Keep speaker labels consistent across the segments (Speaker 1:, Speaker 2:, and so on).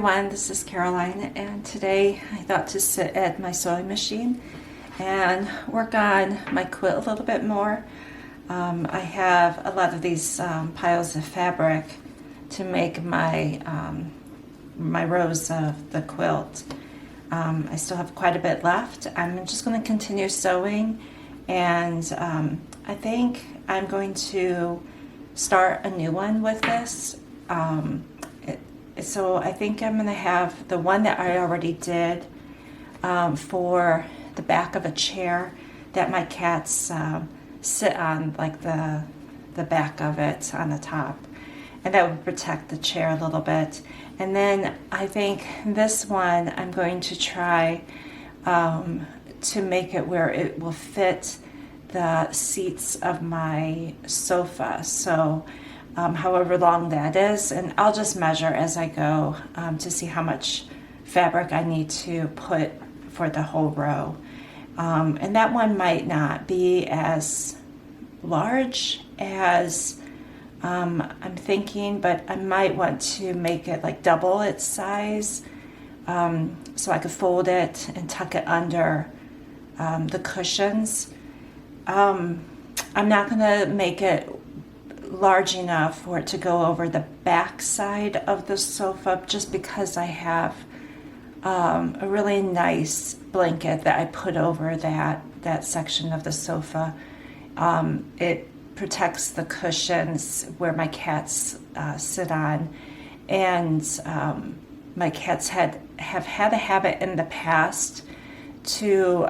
Speaker 1: everyone, this is Caroline, and today I thought to sit at my sewing machine and work on my quilt a little bit more. I have a lot of these piles of fabric to make my my rows of the quilt. I still have quite a bit left. I'm just going to continue sewing, and I think I'm going to start a new one with this. So I think I'm going to have the one that I already did for the back of a chair that my cats sit on, like the back of it on the top, and that would protect the chair a little bit. And then I think this one I'm going to try to make it where it will fit the seats of my sofa. So however long that is, and I'll just measure as I go to see how much fabric I need to put for the whole row. And that one might not be as large as I'm thinking, but I might want to make it like double its size, so I could fold it and tuck it under the cushions. I'm not going to make it large enough for it to go over the back side of the sofa, just because I have a really nice blanket that I put over that section of the sofa. It protects the cushions where my cats sit on, and my cats have had a habit in the past to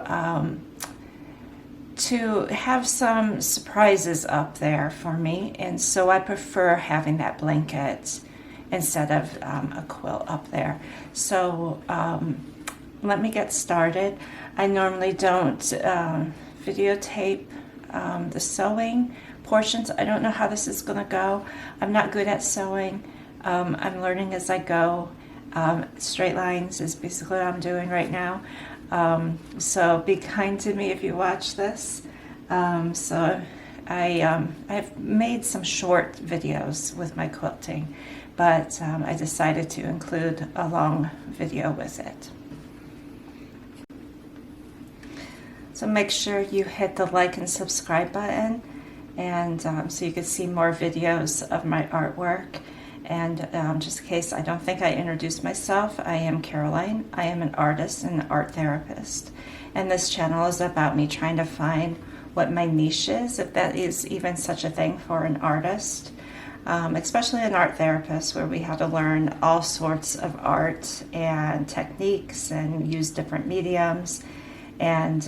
Speaker 1: have some surprises up there for me, and so I prefer having that blanket instead of a quilt up there. So let me get started. I normally don't videotape the sewing portions. I don't know how this is going to go. I'm not good at sewing. I'm learning as I go. Straight lines is basically what I'm doing right now. So be kind to me if you watch this. So I've made some short videos with my quilting, but I decided to include a long video with it. So make sure you hit the like and subscribe button, and so you can see more videos of my artwork. And just in case I don't think I introduced myself, I am Caroline. I am an artist and an art therapist. And this channel is about me trying to find what my niche is, if that is even such a thing for an artist, especially an art therapist, where we have to learn all sorts of art and techniques and use different mediums, and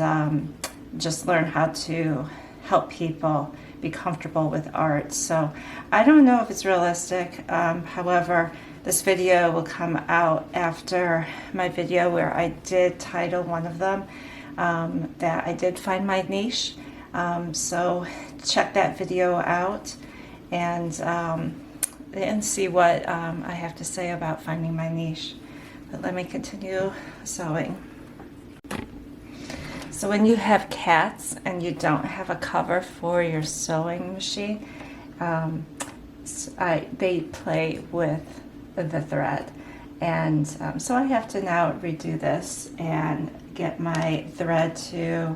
Speaker 1: just learn how to help people be comfortable with art. So I don't know if it's realistic. However, this video will come out after my video where I did title one of them that I did find my niche. So check that video out and see what I have to say about finding my niche. But let me continue sewing. So when you have cats and you don't have a cover for your sewing machine, they play with the thread. And so I have to now redo this and get my thread to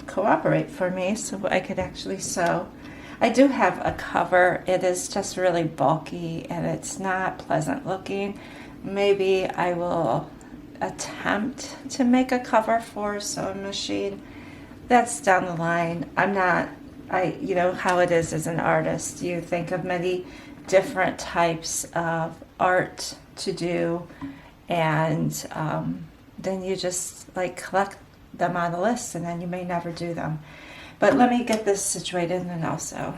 Speaker 1: cooperate for me so I could actually sew. I do have a cover. It is just really bulky and it's not pleasant looking. Maybe I will attempt to make a cover for a sewing machine. That's down the line. You know how it is as an artist. You think of many different types of art to do, and then you just like collect them on a list, and then you may never do them. But let me get this situated and I'll sew.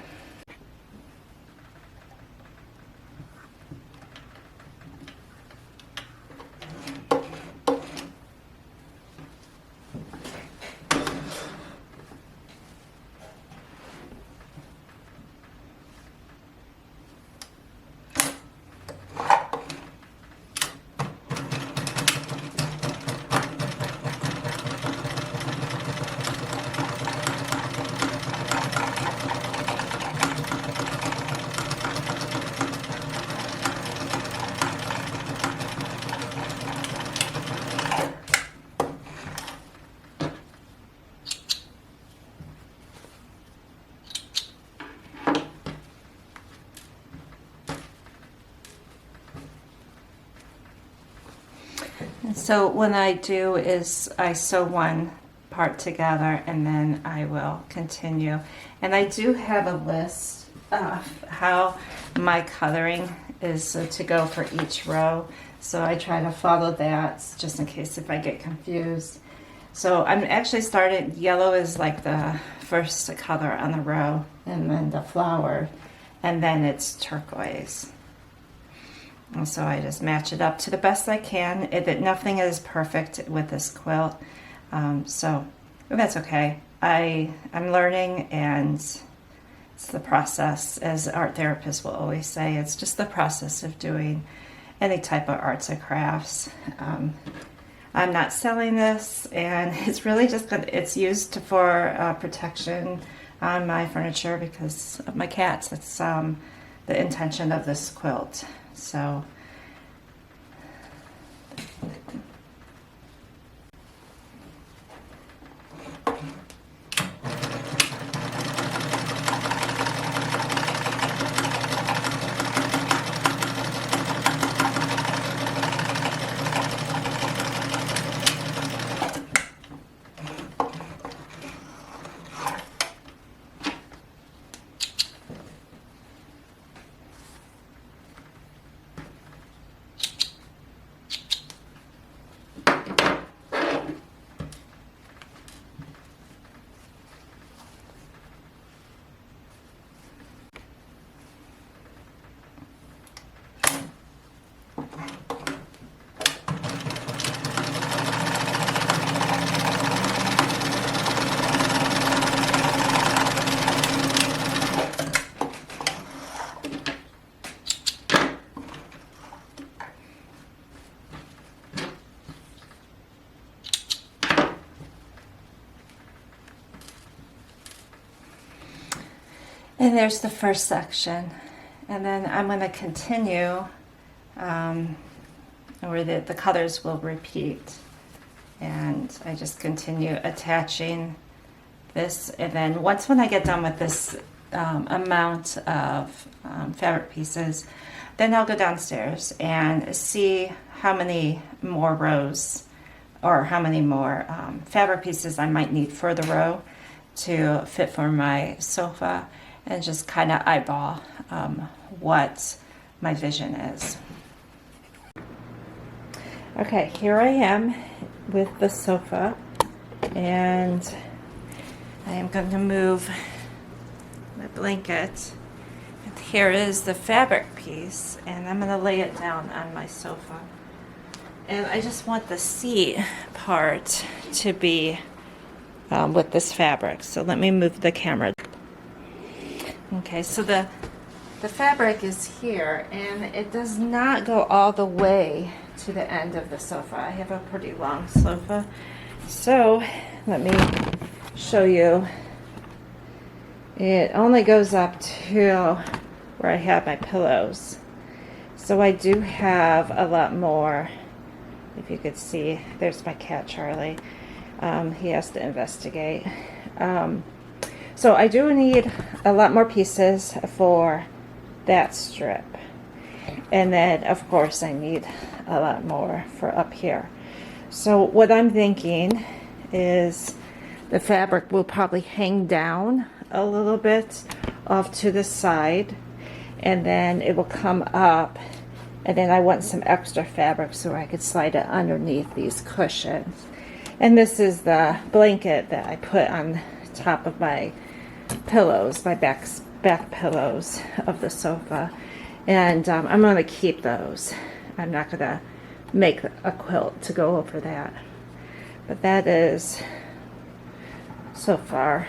Speaker 1: So what I do is I sew one part together and then I will continue. And I do have a list of how my coloring is to go for each row. So I try to follow that just in case if I get confused. So I'm actually starting, yellow is like the first color on the row, and then the flower, and then it's turquoise. And so I just match it up to the best I can. Nothing is perfect with this quilt, so that's okay. I'm learning, and it's the process, as art therapists will always say. It's just the process of doing any type of arts or crafts. I'm not selling this, and it's really just good. It's used for protection on my furniture because of my cats. That's the intention of this quilt. So and there's the first section, and then I'm going to continue where the colors will repeat, and I just continue attaching this, and then when I get done with this amount of fabric pieces, then I'll go downstairs and see how many more rows or how many more fabric pieces I might need for the row to fit for my sofa, and just kind of eyeball what my vision is. Okay, here I am with the sofa, and I am going to move the blanket. And here is the fabric piece, and I'm going to lay it down on my sofa. And I just want the seat part to be with this fabric. So let me move the camera. Okay, so the fabric is here, and it does not go all the way to the end of the sofa. I have a pretty long sofa. So let me show you. It only goes up to where I have my pillows. So I do have a lot more. If you could see, there's my cat Charlie. He has to investigate. So I do need a lot more pieces for that strip. And then, of course, I need a lot more for up here. So what I'm thinking is the fabric will probably hang down a little bit off to the side, and then it will come up, and then I want some extra fabric so I could slide it underneath these cushions. And this is the blanket that I put on top of my pillows, my back pillows of the sofa, and I'm going to keep those. I'm not going to make a quilt to go over that, but that is so far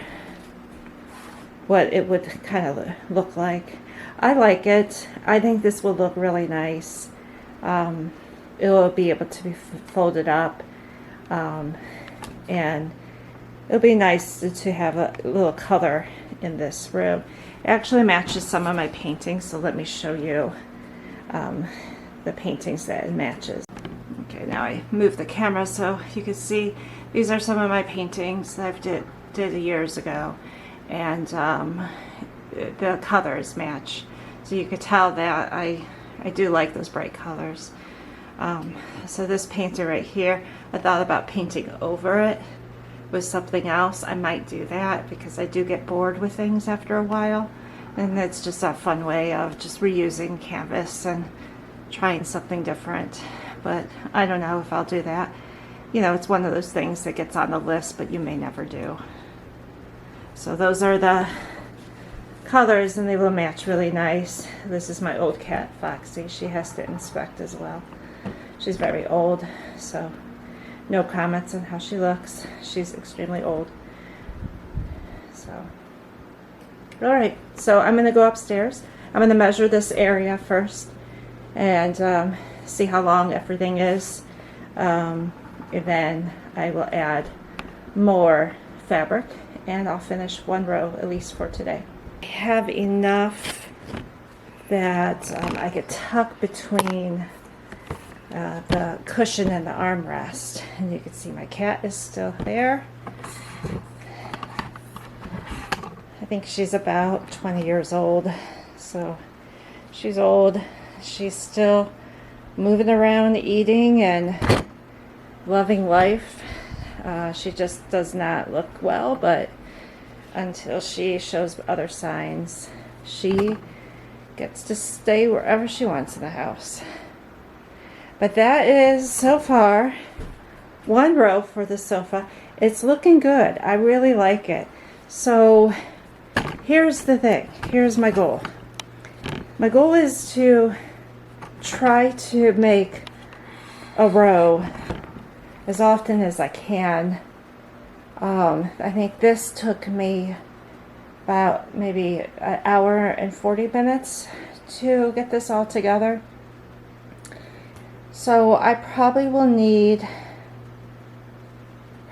Speaker 1: what it would kind of look like. I like it. I think this will look really nice. It will be able to be folded up, and it'll be nice to have a little color in this room. It actually matches some of my paintings, so let me show you the paintings that it matches. Okay, now I move the camera so you can see these are some of my paintings that I did years ago, and the colors match. So you could tell that I do like those bright colors. So this painter right here, I thought about painting over it with something else. I might do that because I do get bored with things after a while, and it's just a fun way of just reusing canvas and trying something different. But I don't know if I'll do that. You know, it's one of those things that gets on the list, but you may never do. So those are the colors, and they will match really nice. This is my old cat, Foxy. She has to inspect as well. She's very old, so no comments on how she looks. She's extremely old. So, all right, so I'm gonna go upstairs. I'm gonna measure this area first and see how long everything is. And then I will add more fabric, and I'll finish one row at least for today. I have enough that I could tuck between the cushion and the armrest, and you can see my cat is still there. I think she's about 20 years old, so she's old. She's still moving around, eating and loving life. She just does not look well, but until she shows other signs, she gets to stay wherever she wants in the house. But that is, so far, one row for the sofa. It's looking good. I really like it. So here's the thing. Here's my goal. My goal is to try to make a row as often as I can. I think this took me about maybe an hour and 40 minutes to get this all together. So I probably will need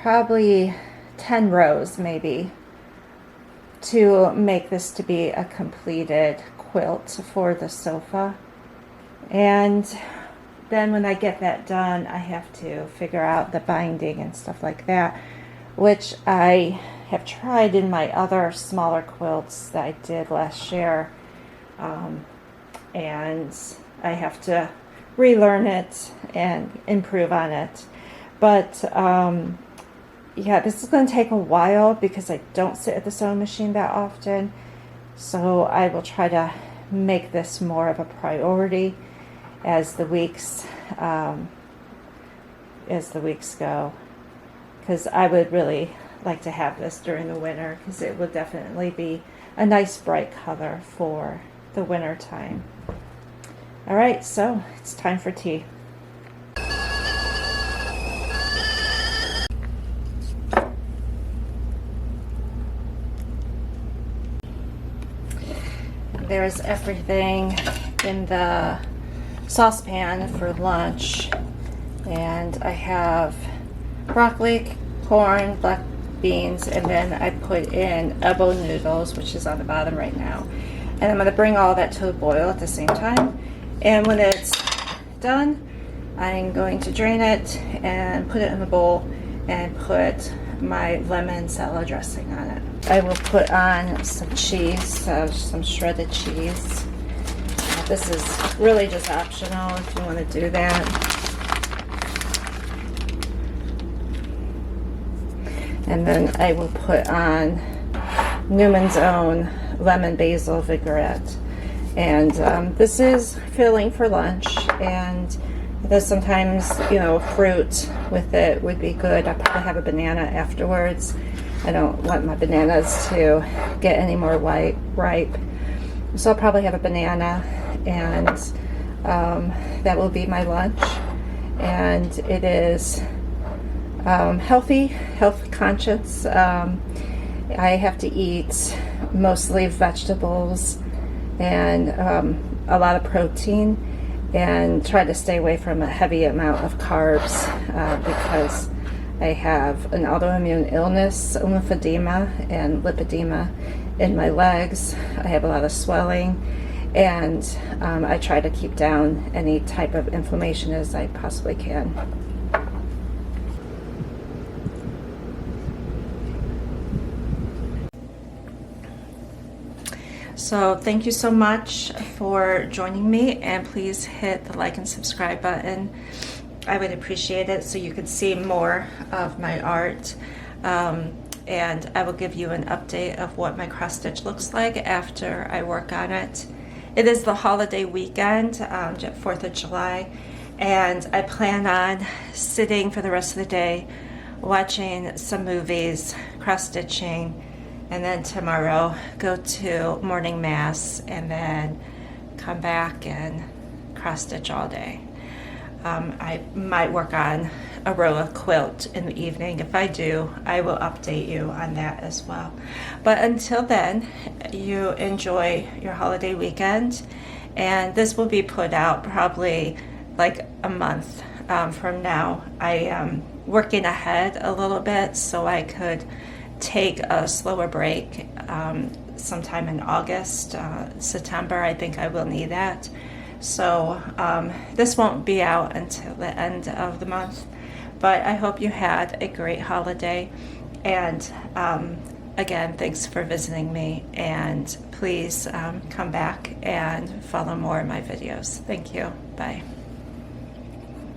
Speaker 1: 10 rows maybe to make this to be a completed quilt for the sofa. And then when I get that done, I have to figure out the binding and stuff like that, which I have tried in my other smaller quilts that I did last year. And I have to relearn it and improve on it. But yeah, this is going to take a while because I don't sit at the sewing machine that often. So I will try to make this more of a priority as the weeks go, because I would really like to have this during the winter, because it will definitely be a nice bright color for the winter time. All right, so it's time for tea. There's everything in the saucepan for lunch, and I have broccoli, corn, black beans, and then I put in elbow noodles, which is on the bottom right now. And I'm going to bring all that to a boil at the same time. And when it's done, I'm going to drain it and put it in a bowl and put my lemon salad dressing on it. I will put on some cheese, some shredded cheese. This is really just optional if you want to do that. And then I will put on Newman's Own lemon basil vinaigrette. And this is filling for lunch, and there's sometimes, you know, fruit with it would be good. I'll probably have a banana afterwards. I don't want my bananas to get any more ripe. So I'll probably have a banana, and that will be my lunch. And it is healthy, health conscious. I have to eat mostly vegetables and a lot of protein, and try to stay away from a heavy amount of carbs because I have an autoimmune illness, lymphedema and lipedema in my legs. I have a lot of swelling, and I try to keep down any type of inflammation as I possibly can. So thank you so much for joining me, and please hit the like and subscribe button. I would appreciate it so you could see more of my art. And I will give you an update of what my cross stitch looks like after I work on it. It is the holiday weekend, 4th of July, and I plan on sitting for the rest of the day watching some movies, cross stitching, and then tomorrow go to morning mass and then come back and cross stitch all day. I might work on a row of quilt in the evening. If I do, I will update you on that as well. But until then, you enjoy your holiday weekend, and this will be put out probably like a month from now. I am working ahead a little bit so I could take a slower break sometime in August, September. I think I will need that. So this won't be out until the end of the month, but I hope you had a great holiday. And again, thanks for visiting me, and please come back and follow more of my videos. Thank you. Bye.